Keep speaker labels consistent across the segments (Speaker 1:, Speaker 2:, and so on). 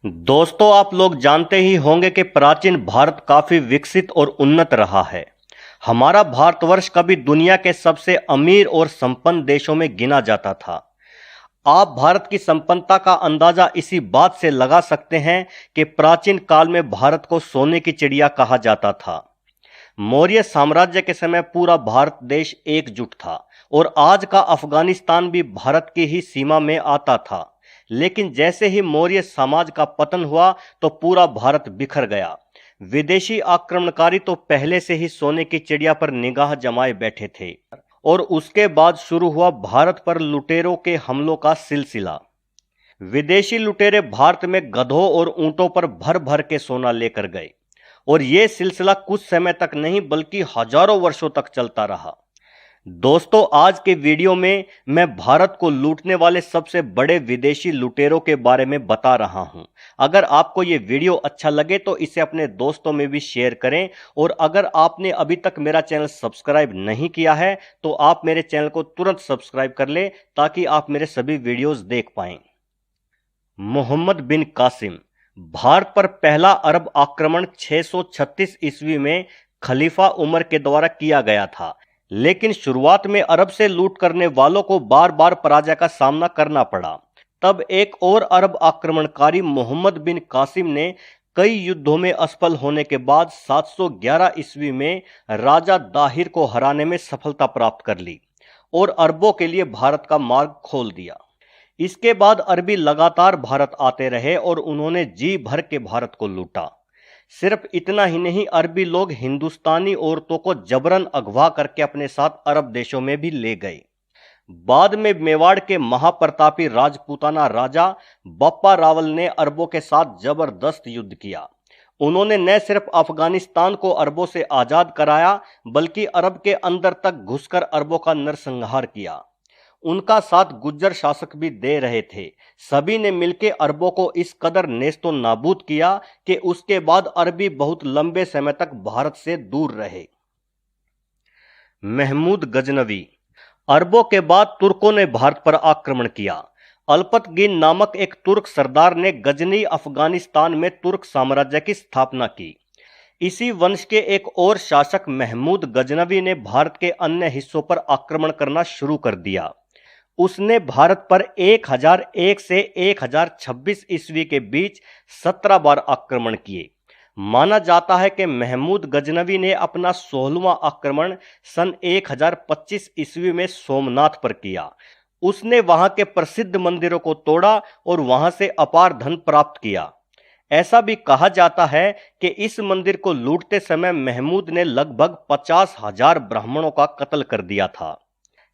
Speaker 1: दोस्तों, आप लोग जानते ही होंगे कि प्राचीन भारत काफी विकसित और उन्नत रहा है। हमारा भारतवर्ष कभी दुनिया के सबसे अमीर और संपन्न देशों में गिना जाता था। आप भारत की संपन्नता का अंदाजा इसी बात से लगा सकते हैं कि प्राचीन काल में भारत को सोने की चिड़िया कहा जाता था। मौर्य साम्राज्य के समय पूरा भारत देश एकजुट था और आज का अफगानिस्तान भी भारत की ही सीमा में आता था। लेकिन जैसे ही मौर्य समाज का पतन हुआ तो पूरा भारत बिखर गया। विदेशी आक्रमणकारी तो पहले से ही सोने की चिड़िया पर निगाह जमाए बैठे थे और उसके बाद शुरू हुआ भारत पर लुटेरों के हमलों का सिलसिला। विदेशी लुटेरे भारत में गधों और ऊंटों पर भर भर के सोना लेकर गए और यह सिलसिला कुछ समय तक नहीं बल्कि हजारों वर्षों तक चलता रहा। दोस्तों, आज के वीडियो में मैं भारत को लूटने वाले सबसे बड़े विदेशी लुटेरों के बारे में बता रहा हूं। अगर आपको ये वीडियो अच्छा लगे तो इसे अपने दोस्तों में भी शेयर करें और अगर आपने अभी तक मेरा चैनल सब्सक्राइब नहीं किया है तो आप मेरे चैनल को तुरंत सब्सक्राइब कर लें ताकि आप मेरे सभी वीडियोस देख पाएं। मोहम्मद बिन कासिम। भारत पर पहला अरब आक्रमण 636 ईस्वी में खलीफा उमर के द्वारा किया गया था, लेकिन शुरुआत में अरब से लूट करने वालों को बार बार पराजय का सामना करना पड़ा। तब एक और अरब आक्रमणकारी मोहम्मद बिन कासिम ने कई युद्धों में असफल होने के बाद 711 ईस्वी में राजा दाहिर को हराने में सफलता प्राप्त कर ली और अरबों के लिए भारत का मार्ग खोल दिया। इसके बाद अरबी लगातार भारत आते रहे और उन्होंने जी भर के भारत को लूटा। सिर्फ इतना ही नहीं, अरबी लोग हिंदुस्तानी औरतों को जबरन अगवा करके अपने साथ अरब देशों में भी ले गए। बाद में मेवाड़ के महाप्रतापी राजपूताना राजा बप्पा रावल ने अरबों के साथ जबरदस्त युद्ध किया। उन्होंने न सिर्फ अफगानिस्तान को अरबों से आजाद कराया बल्कि अरब के अंदर तक घुसकर अरबों का नरसंहार किया। उनका साथ गुज्जर शासक भी दे रहे थे। सभी ने मिलकर अरबों को इस कदर नेस्तो नाबूद किया कि उसके बाद अरबी बहुत लंबे समय तक भारत से दूर रहे। महमूद गजनवी। अरबों के बाद तुर्कों ने भारत पर आक्रमण किया। अल्पतगीन नामक एक तुर्क सरदार ने गजनी अफगानिस्तान में तुर्क साम्राज्य की स्थापना की। इसी वंश के एक और शासक महमूद गजनवी ने भारत के अन्य हिस्सों पर आक्रमण करना शुरू कर दिया। उसने भारत पर 1001 से 1026 ईस्वी के बीच 17 बार आक्रमण किए। माना जाता है कि महमूद गजनवी ने अपना 16वां आक्रमण सन 1025 ईस्वी में सोमनाथ पर किया। उसने वहां के प्रसिद्ध मंदिरों को तोड़ा और वहां से अपार धन प्राप्त किया। ऐसा भी कहा जाता है कि इस मंदिर को लूटते समय महमूद ने लगभग 50,000 ब्राह्मणों का कत्ल कर दिया था।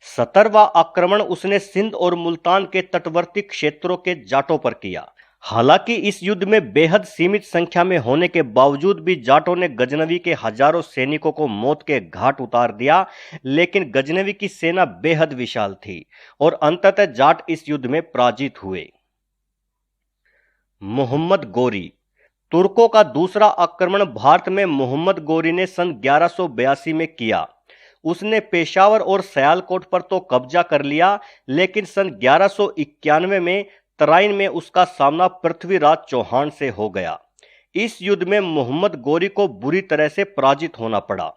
Speaker 1: 17वां आक्रमण उसने सिंध और मुल्तान के तटवर्ती क्षेत्रों के जाटों पर किया। हालांकि इस युद्ध में बेहद सीमित संख्या में होने के बावजूद भी जाटों ने गजनवी के हजारों सैनिकों को मौत के घाट उतार दिया, लेकिन गजनवी की सेना बेहद विशाल थी और अंततः जाट इस युद्ध में पराजित हुए। मोहम्मद गोरी। तुर्कों का दूसरा आक्रमण भारत में मोहम्मद गोरी ने सन 1182 में किया। उसने पेशावर और सयालकोट पर तो कब्जा कर लिया, लेकिन सन 1191 में तराइन में उसका सामना पृथ्वीराज चौहान से हो गया। इस युद्ध में मोहम्मद गोरी को बुरी तरह से पराजित होना पड़ा।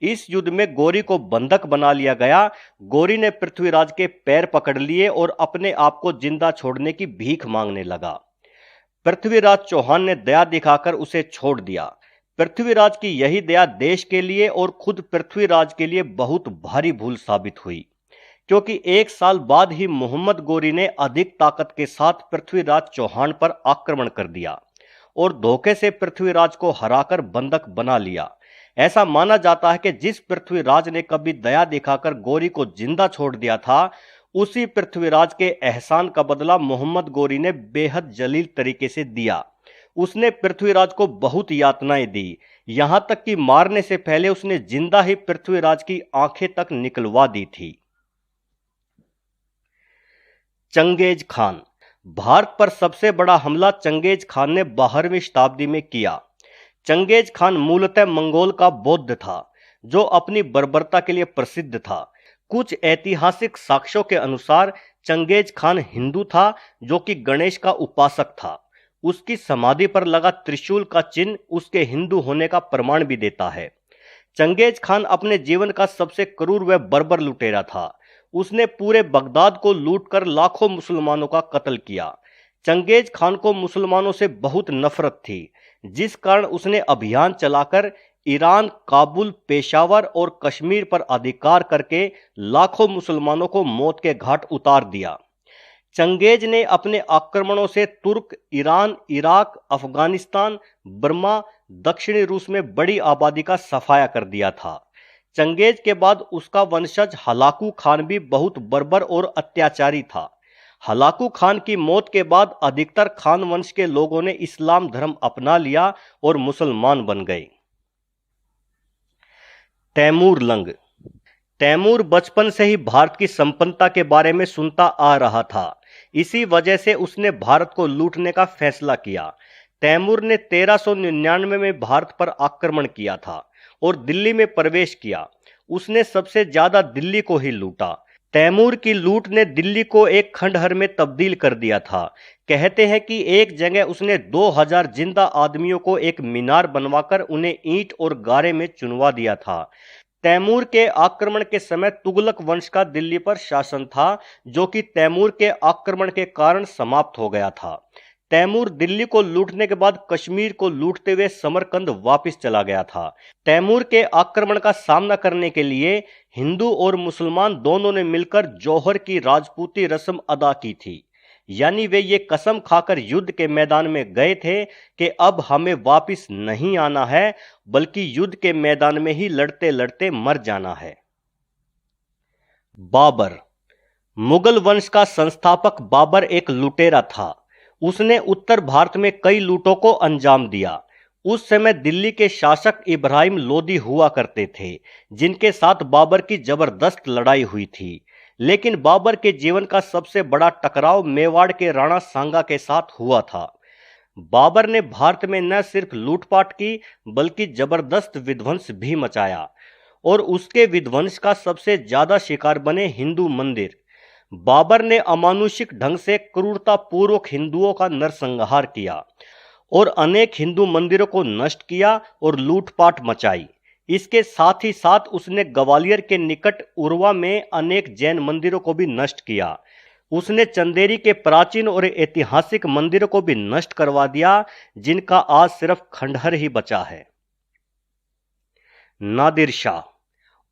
Speaker 1: इस युद्ध में गोरी को बंधक बना लिया गया। गोरी ने पृथ्वीराज के पैर पकड़ लिए और अपने आप को जिंदा छोड़ने की भीख मांगने लगा। पृथ्वीराज चौहान ने दया दिखाकर उसे छोड़ दिया। पृथ्वीराज की यही दया देश के लिए और खुद पृथ्वीराज के लिए बहुत भारी भूल साबित हुई, क्योंकि एक साल बाद ही मोहम्मद गोरी ने अधिक ताकत के साथ पृथ्वीराज चौहान पर आक्रमण कर दिया और धोखे से पृथ्वीराज को हराकर बंधक बना लिया। ऐसा माना जाता है कि जिस पृथ्वीराज ने कभी दया दिखाकर गोरी को जिंदा छोड़ दिया था, उसी पृथ्वीराज के एहसान का बदला मोहम्मद गोरी ने बेहद जलील तरीके से दिया। उसने पृथ्वीराज को बहुत यातनाएं दी, यहां तक कि मारने से पहले उसने जिंदा ही पृथ्वीराज की आंखें तक निकलवा दी थी। Genghis Khan. भारत पर सबसे बड़ा हमला चंगेज खान ने 12वीं शताब्दी में किया। चंगेज खान मूलतः मंगोल का बौद्ध था जो अपनी बर्बरता के लिए प्रसिद्ध था। कुछ ऐतिहासिक साक्ष्यों के अनुसार चंगेज खान हिंदू था जो कि गणेश का उपासक था। उसकी समाधि पर लगा त्रिशूल का चिन्ह उसके हिंदू होने का प्रमाण भी देता है। चंगेज खान अपने जीवन का सबसे क्रूर व बर्बर लुटेरा था। उसने पूरे बगदाद को लूटकर लाखों मुसलमानों का कत्ल किया। चंगेज खान को मुसलमानों से बहुत नफरत थी, जिस कारण उसने अभियान चलाकर ईरान, काबुल, पेशावर और कश्मीर पर अधिकार करके लाखों मुसलमानों को मौत के घाट उतार दिया। चंगेज ने अपने आक्रमणों से तुर्क, ईरान, इराक, अफगानिस्तान, बर्मा, दक्षिणी रूस में बड़ी आबादी का सफाया कर दिया था। चंगेज के बाद उसका वंशज हलाकू खान भी बहुत बर्बर और अत्याचारी था। हलाकू खान की मौत के बाद अधिकतर खान वंश के लोगों ने इस्लाम धर्म अपना लिया और मुसलमान बन गए। तैमूर लंग। तैमूर बचपन से ही भारत की संपन्नता के बारे में सुनता आ रहा था। इसी वजह से उसने भारत को लूटने का फैसला किया। तैमूर ने 1399 में भारत पर आक्रमण किया था और दिल्ली में प्रवेश किया। उसने सबसे ज्यादा दिल्ली को ही लूटा। तैमूर की लूट ने दिल्ली को एक खंडहर में तब्दील कर दिया था। कहते हैं कि एक जगह उसने 2000 जिंदा आदमियों को एक मीनार बनवाकर उन्हें ईंट और गारे में चुनवा दिया था। तैमूर के आक्रमण के समय तुगलक वंश का दिल्ली पर शासन था, जो कि तैमूर के आक्रमण के कारण समाप्त हो गया था। तैमूर दिल्ली को लूटने के बाद कश्मीर को लूटते हुए समरकंद वापस चला गया था। तैमूर के आक्रमण का सामना करने के लिए हिंदू और मुसलमान दोनों ने मिलकर जौहर की राजपूती रस्म अदा की थी। यानी वे ये कसम खाकर युद्ध के मैदान में गए थे कि अब हमें वापस नहीं आना है, बल्कि युद्ध के मैदान में ही लड़ते लड़ते मर जाना है। बाबर। मुगल वंश का संस्थापक बाबर एक लुटेरा था। उसने उत्तर भारत में कई लूटों को अंजाम दिया। उस समय दिल्ली के शासक इब्राहिम लोदी हुआ करते थे, जिनके साथ बाबर की जबरदस्त लड़ाई हुई थी। लेकिन बाबर के जीवन का सबसे बड़ा टकराव मेवाड़ के राणा सांगा के साथ हुआ था। बाबर ने भारत में न सिर्फ लूटपाट की, बल्कि जबरदस्त विध्वंस भी मचाया और उसके विध्वंस का सबसे ज्यादा शिकार बने हिंदू मंदिर। बाबर ने अमानुषिक ढंग से क्रूरतापूर्वक हिंदुओं का नरसंहार किया और अनेक हिंदू मंदिरों को नष्ट किया और लूटपाट मचाई। इसके साथ ही साथ उसने ग्वालियर के निकट उरवा में अनेक जैन मंदिरों को भी नष्ट किया। उसने चंदेरी के प्राचीन और ऐतिहासिक मंदिरों को भी नष्ट करवा दिया, जिनका आज सिर्फ खंडहर ही बचा है। नादिर शाह।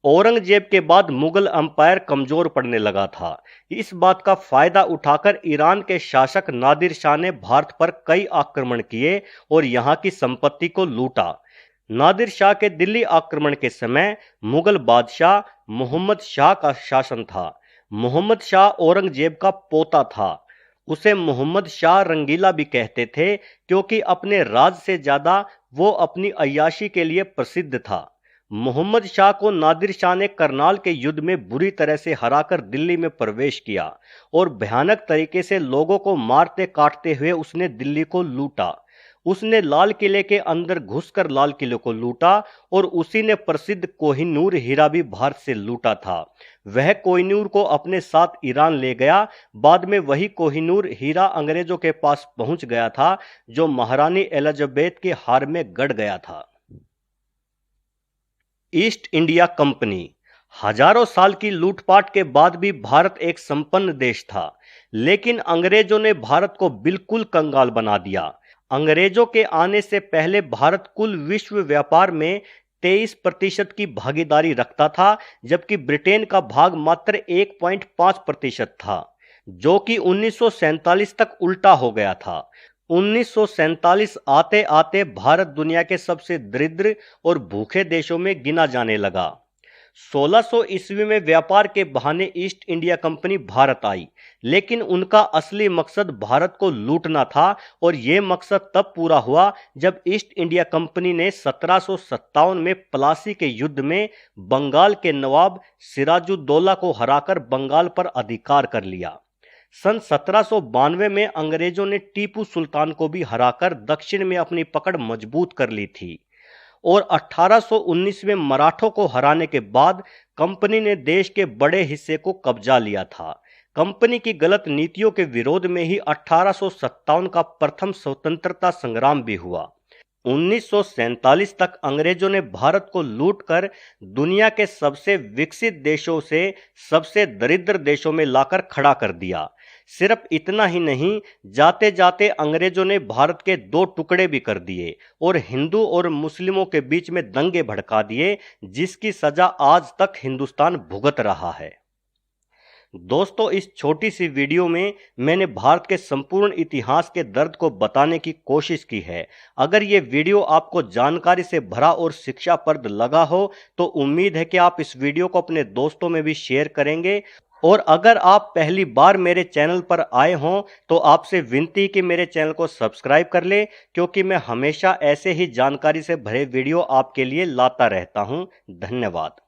Speaker 1: औरंगजेब के बाद मुगल अंपायर कमजोर पड़ने लगा था। इस बात का फायदा उठाकर ईरान के शासक नादिर शाह ने भारत पर कई आक्रमण किए और यहां की संपत्ति को लूटा। नादिर शाह के दिल्ली आक्रमण के समय मुगल बादशाह मोहम्मद शाह का शासन था। मोहम्मद शाह औरंगजेब का पोता था। उसे मोहम्मद शाह रंगीला भी कहते थे, क्योंकि अपने राज से ज्यादा वो अपनी अय्याशी के लिए प्रसिद्ध था। मोहम्मद शाह को नादिर शाह ने करनाल के युद्ध में बुरी तरह से हराकर दिल्ली में प्रवेश किया और भयानक तरीके से लोगों को मारते काटते हुए उसने दिल्ली को लूटा। उसने लाल किले के अंदर घुसकर लाल किले को लूटा और उसी ने प्रसिद्ध कोहिनूर हीरा भी भारत से लूटा था। वह कोहिनूर को अपने साथ ईरान ले गया। बाद में वही कोहिनूर हीरा अंग्रेजों के पास पहुंच गया था, जो महारानी एलिजाबेथ के हार में गड़ गया था। East India company. हजारों साल की लूटपाट के बाद भी भारत एक संपन्न देश था, लेकिन अंग्रेजों ने भारत को बिल्कुल कंगाल बना दिया। अंग्रेजों के आने से पहले भारत कुल विश्व व्यापार में 23% की भागीदारी रखता था, जबकि ब्रिटेन का भाग मात्र 1.5% था, जो कि 1947 तक उल्टा हो गया था। 1947 आते आते भारत दुनिया के सबसे दरिद्र और भूखे देशों में गिना जाने लगा। 1600 ईस्वी में व्यापार के बहाने ईस्ट इंडिया कंपनी भारत आई, लेकिन उनका असली मकसद भारत को लूटना था और यह मकसद तब पूरा हुआ जब ईस्ट इंडिया कंपनी ने 1757 में प्लासी के युद्ध में बंगाल के नवाब सिराजुद्दौला को हराकर बंगाल पर अधिकार कर लिया। सन 1792 में अंग्रेजों ने टीपू सुल्तान को भी हराकर दक्षिण में अपनी पकड़ मजबूत कर ली थी और 1819 में मराठों को हराने के बाद कंपनी ने देश के बड़े हिस्से को कब्जा लिया था। कंपनी की गलत नीतियों के विरोध में ही 1857 का प्रथम स्वतंत्रता संग्राम भी हुआ। 1947 तक अंग्रेजों ने भारत को लूटकर दुनिया के सबसे विकसित देशों से सबसे दरिद्र देशों में लाकर खड़ा कर दिया। सिर्फ इतना ही नहीं, जाते जाते अंग्रेजों ने भारत के 2 टुकड़े भी कर दिए और हिंदू और मुस्लिमों के बीच में दंगे भड़का दिए, जिसकी सजा आज तक हिंदुस्तान भुगत रहा है। दोस्तों, इस छोटी सी वीडियो में मैंने भारत के संपूर्ण इतिहास के दर्द को बताने की कोशिश की है। अगर ये वीडियो आपको जानकारी से भरा और शिक्षाप्रद लगा हो तो उम्मीद है कि आप इस वीडियो को अपने दोस्तों में भी शेयर करेंगे। और अगर आप पहली बार मेरे चैनल पर आए हों तो आपसे विनती कि मेरे चैनल को सब्सक्राइब कर ले, क्योंकि मैं हमेशा ऐसे ही जानकारी से भरे वीडियो आपके लिए लाता रहता हूं। धन्यवाद।